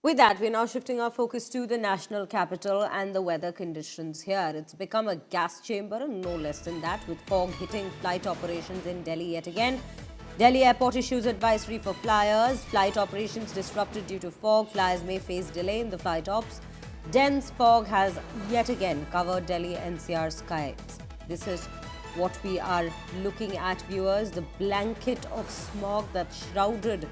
With that, we're now shifting our focus to the national capital and the weather conditions here. It's become a gas chamber, and no less than that, with fog hitting flight operations in Delhi yet again. Delhi airport issues advisory for flyers. Flight operations disrupted due to fog. Flyers may face delay in the flight ops. Dense fog has yet again covered Delhi-NCR skies. This is what we are looking at, viewers. The blanket of smog that shrouded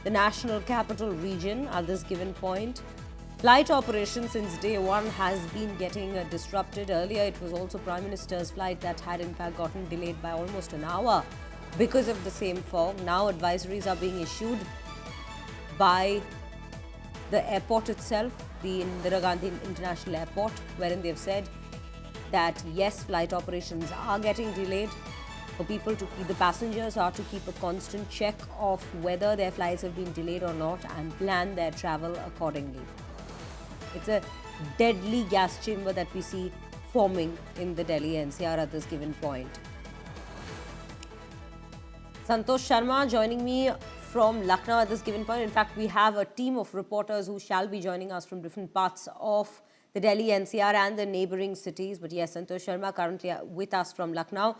the national capital region at this given point. Flight operation since day one has been getting disrupted. Earlier, it was also Prime Minister's flight that had in fact gotten delayed by almost an hour because of the same fog. Now advisories are being issued by the airport itself, the Indira Gandhi International Airport, wherein they've said that yes, flight operations are getting delayed. For people to keep, the passengers are to keep a constant check of whether their flights have been delayed or not and plan their travel accordingly. It's a deadly gas chamber that we see forming in the Delhi-NCR at this given point. Santosh Sharma joining me from Lucknow at this given point. In fact, we have a team of reporters who shall be joining us from different parts of the Delhi-NCR and the neighboring cities. But yes, Santosh Sharma currently with us from Lucknow.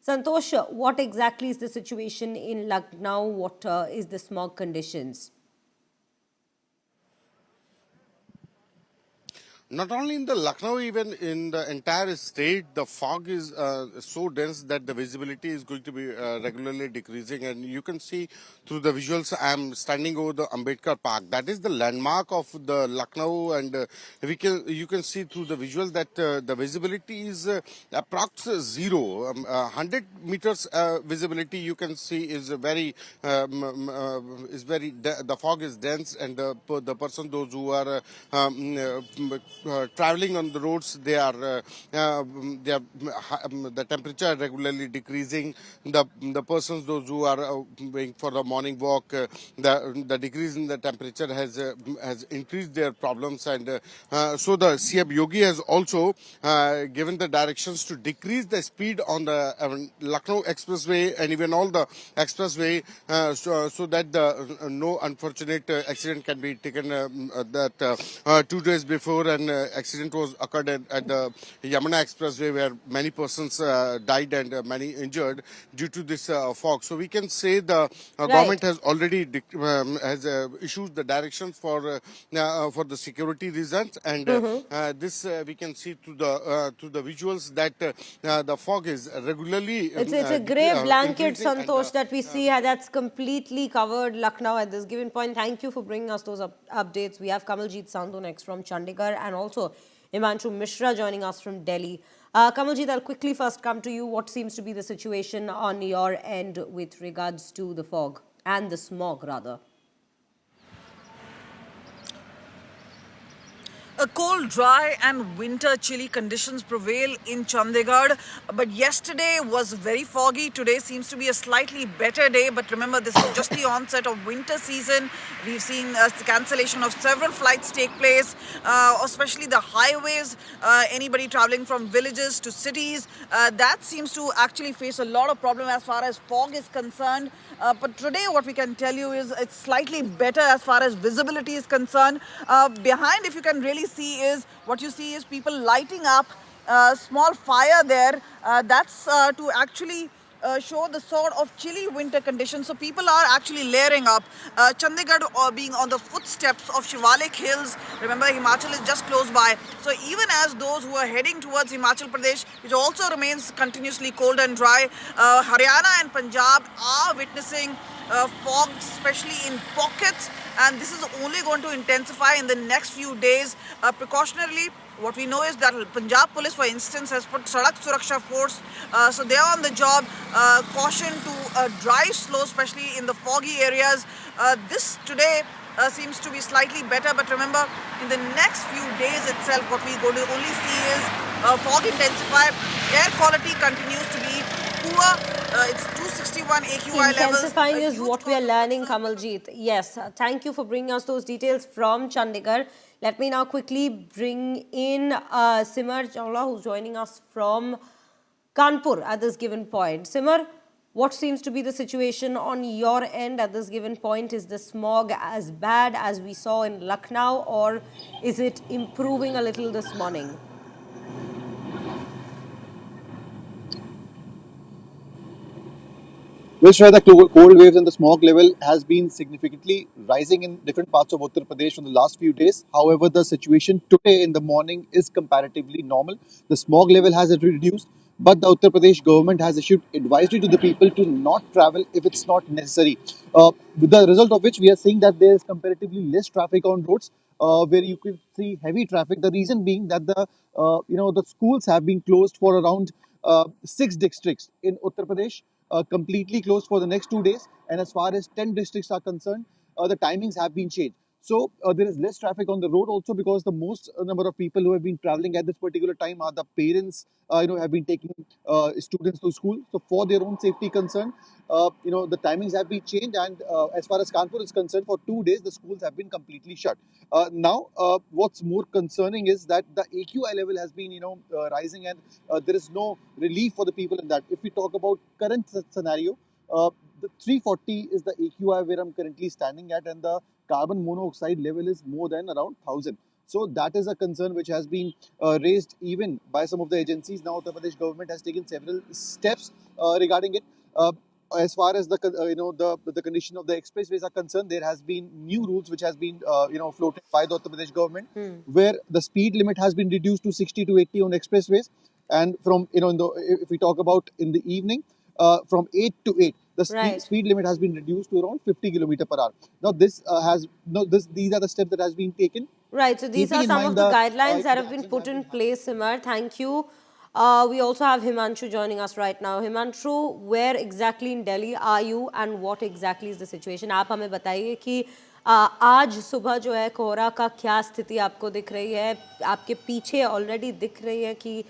Santosh, what exactly is the situation in Lucknow? What is the smog conditions? Not only in the Lucknow, even in the entire state, the fog is so dense that the visibility is going to be regularly decreasing. And you can see through the visuals, I'm standing over the Ambedkar Park. That is the landmark of the Lucknow, and you can see through the visual that the visibility is approx zero. 100 meters visibility you can see is very the fog is dense, and the person, those who are traveling on the roads, the temperature regularly decreasing. The persons, those who are going for the morning walk, the decrease in the temperature has increased their problems, and so the CM Yogi has also given the directions to decrease the speed on the Lucknow expressway and even all the expressway, so that no unfortunate accident can be taken. That 2 days before, an accident was occurred at the Yamuna expressway, where many persons died and many injured due to this fog. So we can say the government has already issued the directions for the security reasons, and this we can see through the visuals that the fog is regularly. It's a grey blanket, Santosh, that we see that's completely covered Lucknow at this given point. Thank you for bringing us those updates. We have Kamaljeet Sandhu next from Chandigarh, and also Himanshu Mishra joining us from Delhi. Kamaljeet, I'll quickly first come to you. What seems to be the situation on your end with regards to the fog and the smog, rather? A cold, dry and winter chilly conditions prevail in Chandigarh, but yesterday was very foggy. Today seems to be a slightly better day, but remember, this is just the onset of winter season. We've seen the cancellation of several flights take place, especially the highways. Anybody traveling from villages to cities, that seems to actually face a lot of problem as far as fog is concerned. But today what we can tell you is it's slightly better as far as visibility is concerned. Behind, if you can really see, is what you see is people lighting up a small fire there. That's to actually show the sort of chilly winter conditions. So people are actually layering up. Chandigarh being on the footsteps of Shivalik Hills. Remember, Himachal is just close by. So even as those who are heading towards Himachal Pradesh, which also remains continuously cold and dry, Haryana and Punjab are witnessing fog, especially in pockets, and this is only going to intensify in the next few days. Precautionarily, what we know is that Punjab Police, for instance, has put Sadak Suraksha Force, so they are on the job. Caution to drive slow, especially in the foggy areas. This today seems to be slightly better, but remember, in the next few days itself, what we're going to only see is fog intensify. Air quality continues to be poor. It's 261 AQI levels. Intensifying is what we are learning, Kamaljeet. Yes, thank you for bringing us those details from Chandigarh. Let me now quickly bring in Simar Chawla, who's joining us from Kanpur at this given point. Simar, What seems to be the situation on your end at this given point? Is the smog as bad as we saw in Lucknow, or is it improving a little this morning? Well, Shreya, the cold waves and the smog level has been significantly rising in different parts of Uttar Pradesh in the last few days. However, the situation today in the morning is comparatively normal. The smog level has reduced, but the Uttar Pradesh government has issued advisory to the people to not travel if it's not necessary. With the result of which we are seeing that there is comparatively less traffic on roads. Where you could see heavy traffic. The reason being that the schools have been closed for around 6 districts in Uttar Pradesh, completely closed for the next 2 days. And as far as 10 districts are concerned, the timings have been changed. So there is less traffic on the road also because the most number of people who have been traveling at this particular time are the parents, have been taking students to school. So for their own safety concern, the timings have been changed. And as far as Kanpur is concerned, for 2 days, the schools have been completely shut. Now, what's more concerning is that the AQI level has been, rising, and there is no relief for the people in that. If we talk about current scenario, the 340 is the AQI where I'm currently standing at, and the carbon monoxide level is more than around 1000. So that is a concern which has been raised even by some of the agencies. Now, Uttar Pradesh government has taken several steps regarding it. As far as the condition of the expressways are concerned, there has been new rules which has been floated by the Uttar Pradesh government, where the speed limit has been reduced to 60 to 80 on expressways, and from if we talk about in the evening, from 8 to 8, the Right. speed limit has been reduced to around 50 kilometer per hour. Now this has no this these are the steps that has been taken, Right, so these keeping are in some mind of the the guidelines that the have been accidents put have in been happening. place, Simar. Thank you. We also have Himanshu joining us right now. Himanshu, where exactly in Delhi are you and what exactly is the situation? आप हमें बताइए कि आज सुबह जो है कोहरा का क्या स्थिति आपको दिख रही है? आपके पीछे ऑलरेडी दिख रही है कि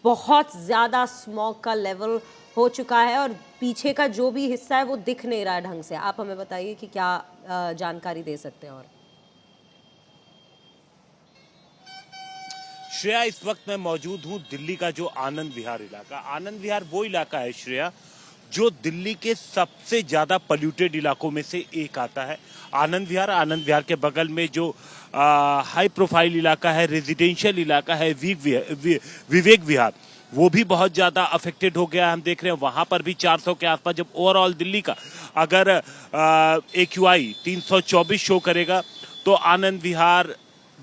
बहुत ज़्यादा स्मॉग का लेवल हो चुका है और पीछे का जो भी हिस्सा है वो दिख नहीं रहा है ढंग से. आप हमें बताइए कि क्या जानकारी दे सकते हैं और श्रेया, इस वक्त मैं मौजूद हूं दिल्ली का जो आनंद विहार इलाका. आनंद विहार वो इलाका है श्रेया जो दिल्ली के सबसे ज्यादा पोल्यूटेड इलाकों में से एक आता है. आनंद विहार के बगल में जो हाई प्रोफाइल इलाका है, रेजिडेंशियल इलाका है विवेक विहार, वो भी बहुत ज्यादा अफेक्टेड हो गया. हम देख रहे हैं वहां पर भी 400 के आसपास. जब ओवरऑल दिल्ली का अगर AQI 324 शो करेगा तो आनंद विहार,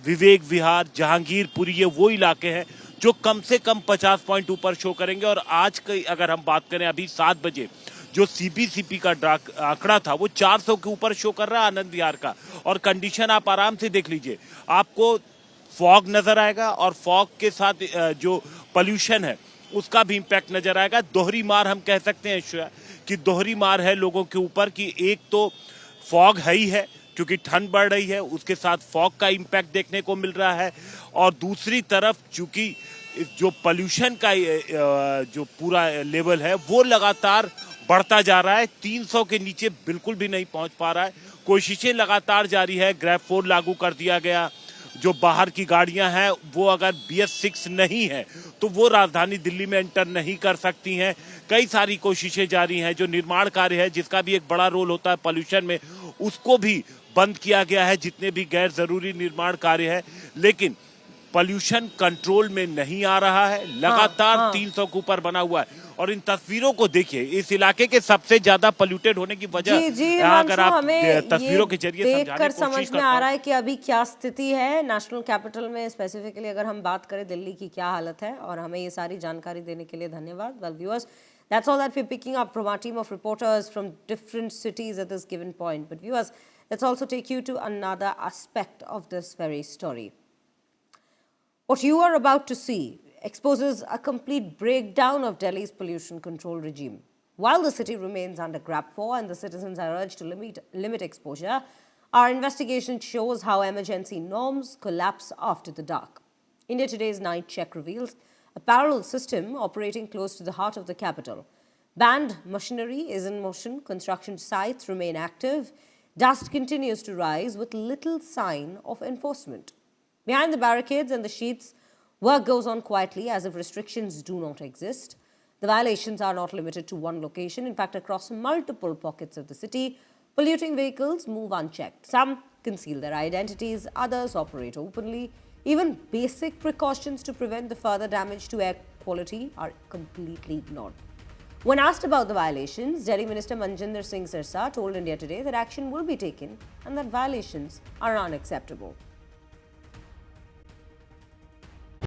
विवेक विहार, जहांगीरपुरी, ये वो इलाके हैं जो कम से कम 50 पॉइंट ऊपर शो करेंगे. और आज की अगर हम बात करें, अभी 7 बजे जो CBCP का आंकड़ा था वो 400 के ऊपर शो कर रहा है आनंद विहार का. और कंडीशन आप आराम से देख लीजिए, आपको फॉग नजर आएगा और फॉग के साथ जो पोल्यूशन है उसका भी इंपैक्ट नजर आएगा. दोहरी मार हम कह सकते हैं कि दोहरी मार है लोगों के ऊपर, कि एक तो फॉग है ही है क्योंकि ठंड बढ़ रही है, उसके साथ फॉग का इंपैक्ट देखने को मिल रहा है, और दूसरी तरफ चूंकि जो पोल्यूशन का जो पूरा लेवल है वो लगातार बढ़ता जा रहा है. 300 के नीचे बिल्कुल भी नहीं पहुंच पा रहा है. कोशिशें लगातार जारी है. ग्रैब 4 लागू कर दिया गया. जो बाहर की गाड़ियां हैं वो अगर BS6 नहीं है तो वो राजधानी दिल्ली में एंटर नहीं कर सकती हैं. कई सारी कोशिशें जारी हैं. जो निर्माण कार्य है जिसका भी एक बड़ा रोल होता है पोल्यूशन में, उसको भी बंद किया गया है, जितने भी गैर जरूरी निर्माण कार्य है. लेकिन पोल्यूशन कंट्रोल में नहीं आ रहा है, लगातार 300 के ऊपर बना हुआ है. और इन तस्वीरों को देखिए, इस इलाके के सबसे ज्यादा पोल्यूटेड होने की वजह अगर आप तस्वीरों के जरिए समझाने की समझ कोशिश में आ रहा है कि अभी क्या स्थिति है नेशनल कैपिटल में. स्पेसिफिकली अगर हम बात करें दिल्ली की क्या हालत है, और हमें ये सारी जानकारी देने के लिए धन्यवाद. Well viewers, that's all that we're picking up from our team of reporters from different cities at this given point. But viewers, let's also take you to another aspect of this very story. What you are about to see exposes a complete breakdown of Delhi's pollution control regime. While the city remains under grab 4 and the citizens are urged to limit exposure, our investigation shows how emergency norms collapse after the dark. India Today's night check reveals a parallel system operating close to the heart of the capital. Banned machinery is in motion, construction sites remain active, dust continues to rise with little sign of enforcement. Behind the barricades and the sheets, work goes on quietly as if restrictions do not exist. The violations are not limited to one location. In fact, across multiple pockets of the city, polluting vehicles move unchecked. Some conceal their identities, others operate openly. Even basic precautions to prevent the further damage to air quality are completely ignored. When asked about the violations, Delhi Minister Manjinder Singh Sirsa told India Today that action will be taken and that violations are unacceptable.